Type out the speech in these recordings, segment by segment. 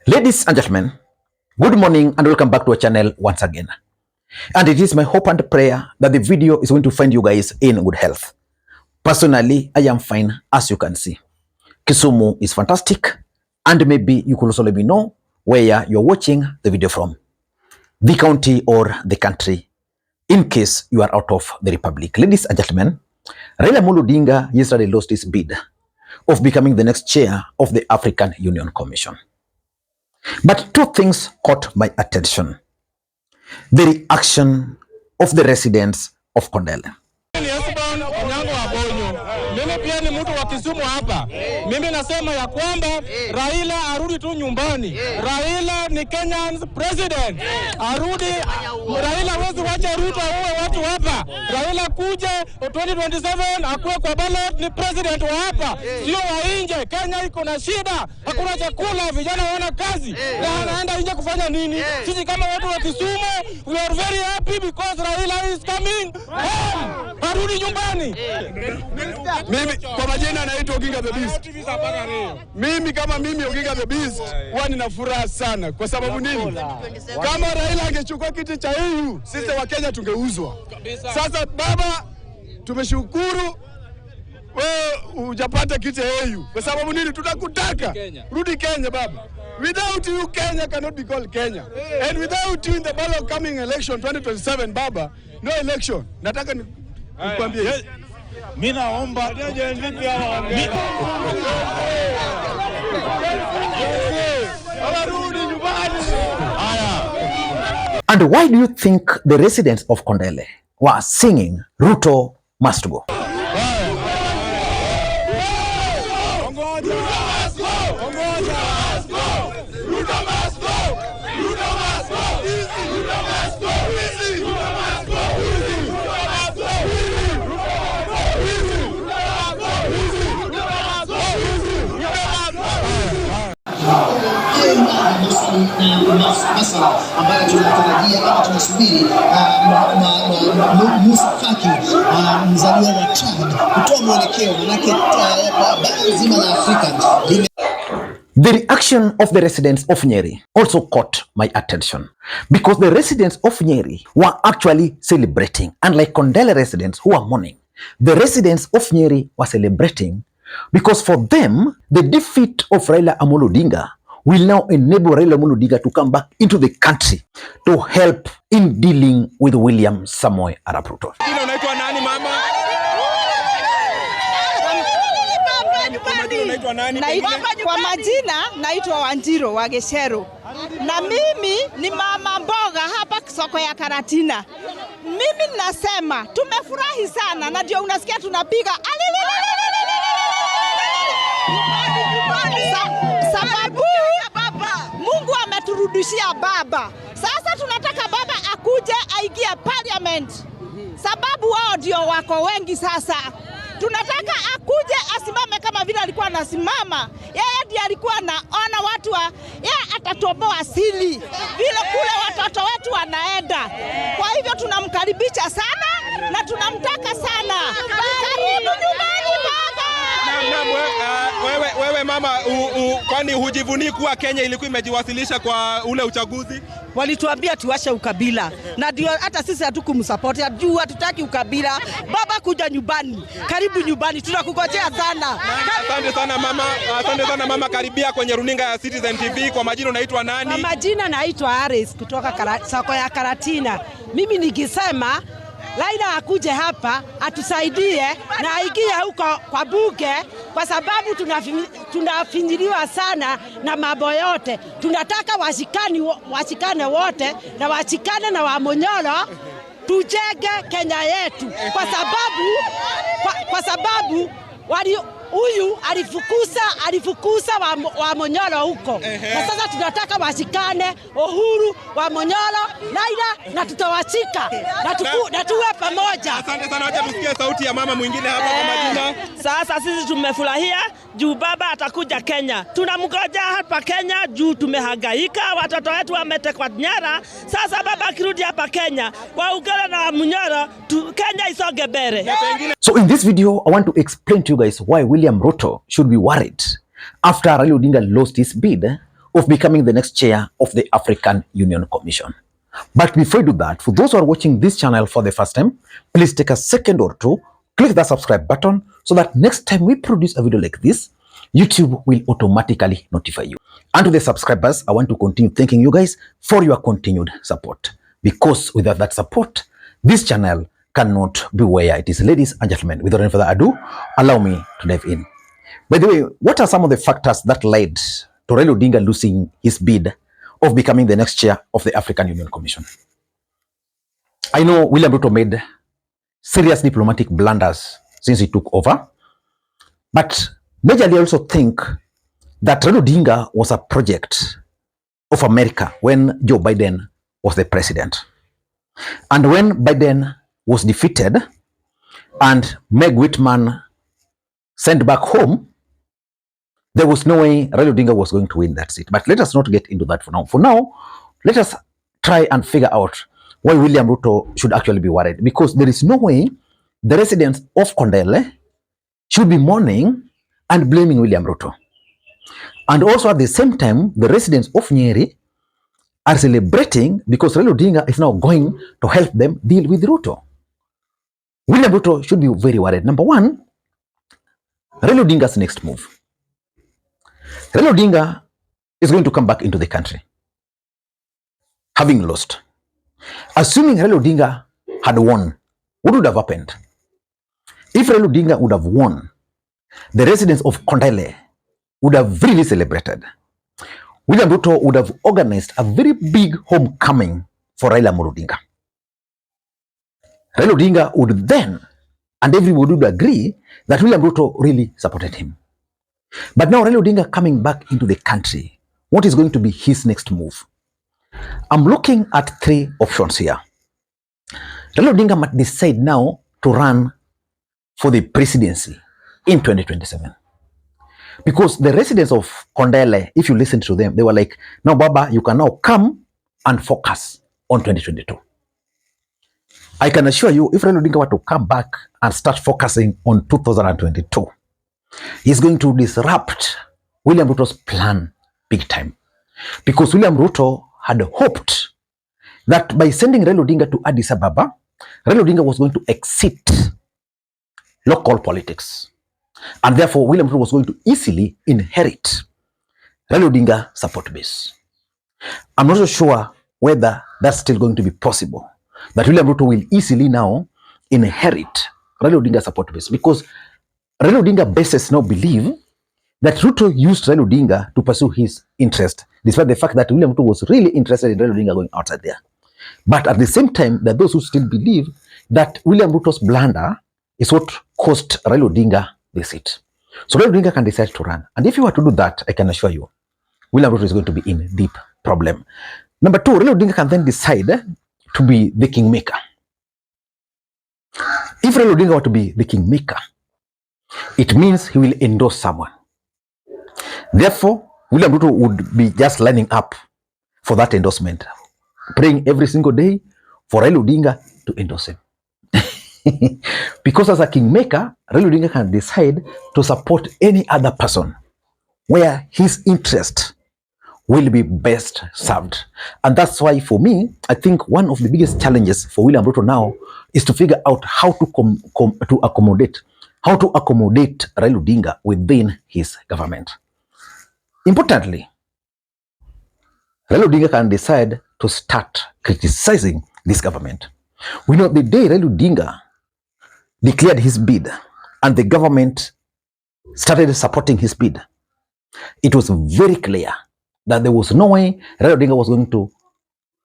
Ladies and gentlemen, good morning and welcome back to our channel once again. And it is my hope and prayer that the video is going to find you guys in good health. Personally, I am fine, as you can see. Kisumu is fantastic, and maybe you could also let me know where you're watching the video from, the county or the country, in case you are out of the republic. Ladies and gentlemen, Raila Odinga yesterday lost his bid of becoming the next chair of the African Union Commission. But two things caught my attention: the reaction of the residents of Kondele. Mimi pia ni mtu wa Kisumu hapa. Mimi nasema ya kwamba Raila arudi tu nyumbani. Raila ni Kenyan president. Arudi. Raila hawezi wacha Ruto aue watu hapa. Raila kuje 2027 akuwe kwa ballot, ni president wa hapa. Sio wa nje. Kenya iko na shida. Hakuna chakula, vijana hawana kazi. Na anaenda nje kufanya nini? Sisi kama watu wa Kisumu, we are very happy because Raila is coming home. Arudi nyumbani. Mimi kwa majina naitwa Odinga the Beast. Mimi kama mimi Odinga the Beast huwa nina furaha sana. Kwa sababu nini? Kama Raila angechukua kiti cha AU, sisi wa Kenya tungeuzwa. Sasa baba, tumeshukuru wewe hujapata kiti AU. Kwa sababu nini? Tutakutaka. Rudi Kenya baba. Without you, Kenya cannot be called Kenya. And without you in the ballot coming election 2027 baba, no election. Nataka nikwambie. Mimi naomba And why do you think the residents of Kondele were singing Ruto must go? Masala ambayo tunatarajia ama tunasubiri Musa Faki mzaliwa wa Chad kutoa mwelekeo manake bara zima la Afrika. The reaction of the residents of Nyeri also caught my attention because the residents of Nyeri were actually celebrating, unlike Kondele residents who are mourning. The residents of Nyeri were celebrating because for them, the defeat of Raila Odinga will now enable Raila Odinga to come back into the country to help in dealing with William Samoei Arap Ruto. Unaitwa nani mama? Kwa majina naitwa Wanjiro wa Geshero. Na mimi ni mama mboga hapa soko ya Karatina. Mimi nasema tumefurahi sana na ndio unasikia tunapiga sababu Mungu ameturudishia baba. Sasa tunataka baba akuje aingie parliament. Sababu wao ndio wako wengi sasa. Tunataka akuje asimame kama vile alikuwa anasimama. Yeye ndiye alikuwa anaona watu yeye atatoboa asili. Vile kule watoto wetu wanaenda. Kwa hivyo tunamkaribisha sana na tunamtaka sana. Karibu nyumbani baba. Wewe mama, kwani hujivuni kuwa Kenya ilikuwa imejiwasilisha kwa ule uchaguzi? Walituambia tuache ukabila. Na ndio hata sisi hatukumsupport. Juu hatutaki ukabila. Baba kuja nyumbani. Karibu nyumbani. Tunakungojea sana. Asante sana mama. Asante sana mama, karibia kwenye runinga ya Citizen TV. Kwa majina unaitwa nani? Kwa majina naitwa Ares kutoka soko ya Karatina. Mimi nikisema Raila akuje hapa atusaidie na aingie huko kwa bunge kwa sababu tunafinyiliwa sana na mambo yote. Tunataka washikane wote na washikane na Wamonyolo tujenge Kenya yetu kwa sababu huyu alifukuza Wamonyolo huko. Na sasa tunataka washikane Uhuru, Wamonyolo, Raila na tutawashika na tuwe pamoja. Asante sana, acha tusikie sauti ya mama mwingine hapa kwa majina. Sasa sisi tumefurahia juu baba atakuja Kenya. Tunamngoja hapa Kenya juu tumehangaika, watoto wetu wametekwa nyara. Sasa baba akirudi hapa Kenya, Waugala na Wamonyolo, Kenya isonge mbele. So in this video, I want to explain to you guys why William Ruto should be worried after Raila Odinga lost his bid of becoming the next chair of the African Union Commission. But before I do that, for those who are watching this channel for the first time, please take a second or two, click that subscribe button so that next time we produce a video like this, YouTube will automatically notify you. And to the subscribers, I want to continue thanking you guys for your continued support. Because without that support, this channel cannot be where it is. Ladies and gentlemen, without any further ado, allow me to dive in. By the way, what are some of the factors that led to Raila Odinga losing his bid of becoming the next chair of the African Union Commission? I know William Ruto made serious diplomatic blunders since he took over, but majorly I also think that Raila Odinga was a project of America when Joe Biden was the president. And when Biden was defeated and Meg Whitman sent back home, there was no way Raila Odinga was going to win that seat. But let us not get into that for now. For now, let us try and figure out why William Ruto should actually be worried. Because there is no way the residents of Kondele should be mourning and blaming William Ruto. And also at the same time, the residents of Nyeri are celebrating because Raila Odinga is now going to help them deal with Ruto. William Ruto should be very worried. Number one, Raila Odinga's next move. Raila Odinga is going to come back into the country, having lost. Assuming Raila Odinga had won, what would have happened? If Raila Odinga would have won, the residents of Kondele would have really celebrated. William Ruto would have organized a very big homecoming for Raila Odinga. Raila Odinga would then, and everybody would agree that William Ruto really supported him. But now Raila Odinga coming back into the country, what is going to be his next move? I'm looking at three options here. Raila Odinga might decide now to run for the presidency in 2027. Because the residents of Kondele, if you listen to them, they were like, now Baba, you can now come and focus on 2022. I can assure you, if Raila Odinga were to come back and start focusing on 2022, he's going to disrupt William Ruto's plan big time. Because William Ruto had hoped that by sending Raila Odinga to Addis Ababa, Raila Odinga was going to exit local politics. And therefore, William Ruto was going to easily inherit Raila Odinga support base. I'm not so sure whether that's still going to be possible, that William Ruto will easily now inherit Raila Odinga support base, because Raila Odinga bases now believe that Ruto used Raila Odinga to pursue his interest, despite the fact that William Ruto was really interested in Raila Odinga going outside there. But at the same time, there are those who still believe that William Ruto's blunder is what cost Raila Odinga the seat. So Raila Odinga can decide to run. And if you were to do that, I can assure you, William Ruto is going to be in deep problem. Number two, Raila Odinga can then decide to be the kingmaker. If Raila Odinga were to be the kingmaker, it means he will endorse someone. Therefore, William Ruto would be just lining up for that endorsement, praying every single day for Raila Odinga to endorse him. Because as a kingmaker, Raila Odinga can decide to support any other person where his interest will be best served. And that's why, for me, I think one of the biggest challenges for William Ruto now is to figure out how to accommodate Raila Odinga within his government. Importantly, Raila Odinga can decide to start criticizing this government. We know the day Raila Odinga declared his bid and the government started supporting his bid, it was very clear that there was no way Raila Odinga was going to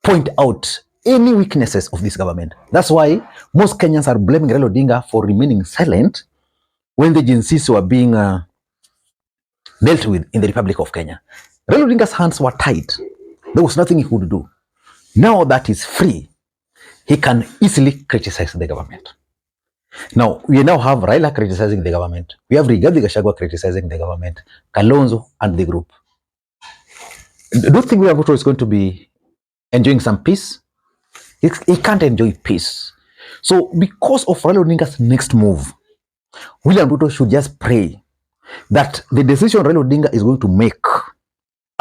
point out any weaknesses of this government. That's why most Kenyans are blaming Raila Odinga for remaining silent when the agencies were being dealt with in the Republic of Kenya. Raila Odinga's hands were tied. There was nothing he could do. Now that he's free, he can easily criticize the government. Now, we now have Raila criticizing the government. We have Rigathi Gachagua criticizing the government, Kalonzo and the group. Do you think William Ruto is going to be enjoying some peace? He can't enjoy peace. So because of Raila Odinga's next move, William Ruto should just pray that the decision Raila Odinga is going to make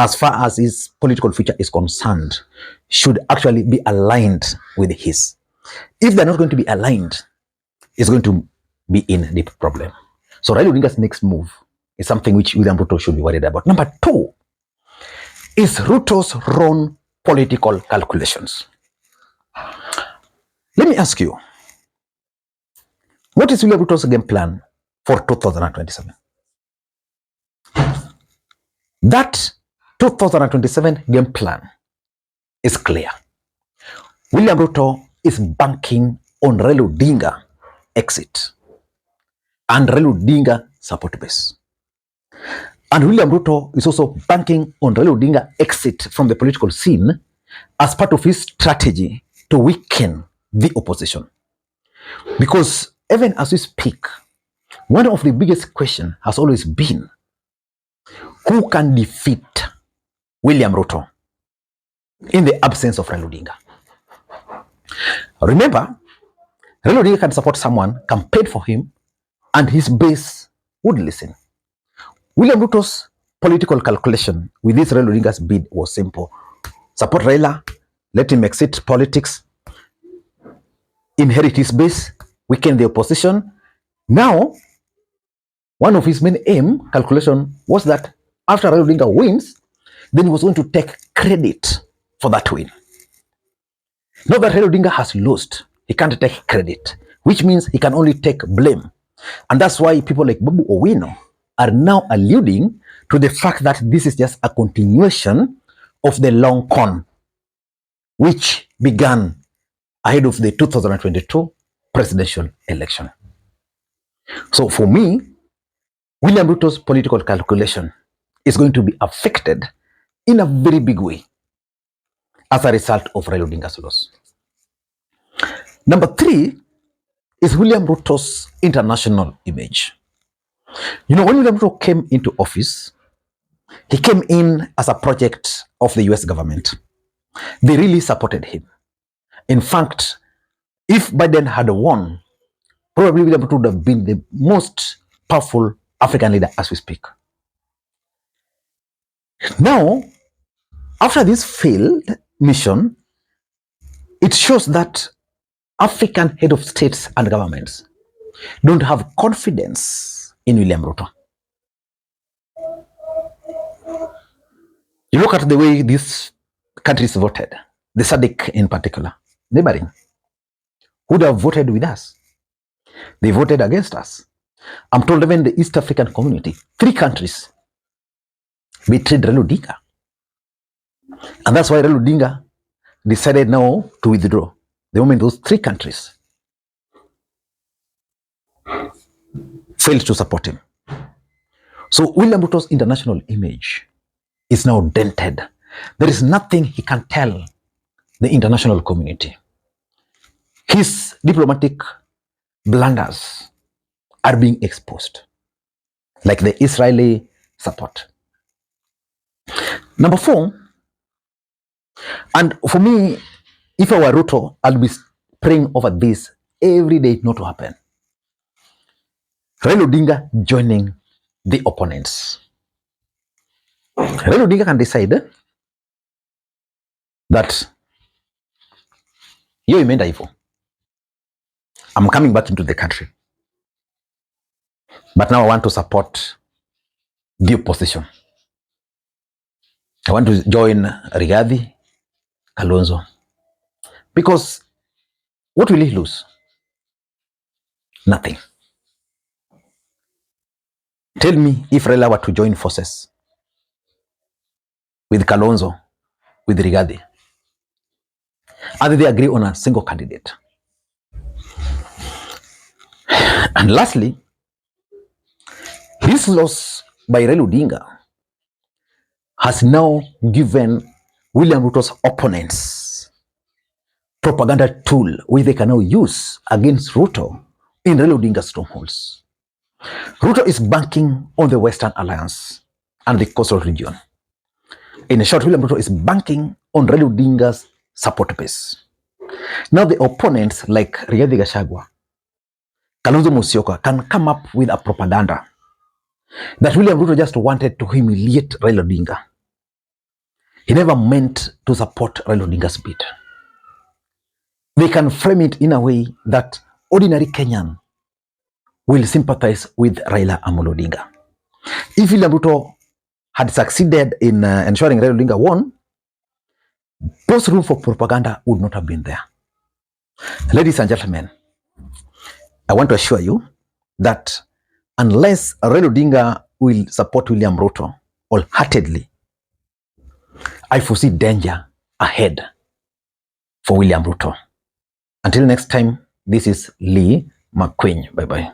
as far as his political future is concerned, should actually be aligned with his. If they're not going to be aligned, it's going to be in deep problem. So Raila Odinga's next move is something which William Ruto should be worried about. Number two is Ruto's own political calculations. Let me ask you, what is William Ruto's game plan for 2027? That 2027 game plan is clear. William Ruto is banking on Raila Odinga exit and Raila Odinga support base. And William Ruto is also banking on Raila Odinga exit from the political scene as part of his strategy to weaken the opposition. Because even as we speak, one of the biggest questions has always been, who can defeat William Ruto in the absence of Raila Odinga? Remember, Raila Odinga can support someone, campaign for him, and his base would listen. William Ruto's political calculation with this Raila Odinga's bid was simple. Support Raila, let him exit politics, inherit his base, weaken the opposition. Now, one of his main calculation was that after Raila Odinga wins, then he was going to take credit for that win. Now that Raila Odinga has lost, he can't take credit, which means he can only take blame. And that's why people like Babu Owino are now alluding to the fact that this is just a continuation of the long con, which began ahead of the 2022 presidential election. So for me, William Ruto's political calculation is going to be affected in a very big way as a result of Raila Odinga's loss. Number three is William Ruto's international image. You know, when William Ruto came into office, he came in as a project of the US government. They really supported him. In fact, if Biden had won, probably William Ruto would have been the most powerful African leader as we speak. Now, after this failed mission, it shows that African head of states and governments don't have confidence in William Ruto. You look at the way these countries voted, the SADC in particular, neighboring, would have voted with us. They voted against us. I'm told even the East African community, 3 countries betrayed Raila Odinga. And that's why Raila Odinga decided now to withdraw. The moment those 3 countries failed to support him. So William Ruto's international image is now dented. There is nothing he can tell the international community. His diplomatic blunders are being exposed, like the Israeli support. Number 4, and for me, if I were Ruto, I'll be praying over this every day not to happen. Raila Odinga joining the opponents. Raila Odinga can decide that hiyo imeenda hivyo, I'm coming back into the country, but now I want to support the opposition. I want to join Rigathi, Kalonzo. Because what will he lose? Nothing. Tell me, if Raila were to join forces with Kalonzo, with Rigathi, and they agree on a single candidate. And lastly, this loss by Raila Odinga has now given William Ruto's opponents propaganda tool which they can now use against Ruto in Raila Odinga's strongholds. Ruto is banking on the Western Alliance and the coastal region. In short, William Ruto is banking on Raila Odinga's support base. Now the opponents like Rigathi Gachagua, Kalonzo Musyoka can come up with a propaganda that William Ruto just wanted to humiliate Raila Odinga. He never meant to support Raila Odinga's bid. They can frame it in a way that ordinary Kenyan will sympathize with Raila Amolo Odinga. If William Ruto had succeeded in ensuring Raila Odinga won, those room for propaganda would not have been there. Ladies and gentlemen, I want to assure you that unless Raila Odinga will support William Ruto wholeheartedly, I foresee danger ahead for William Ruto. Until next time, this is Lee Makwiny. Bye-bye.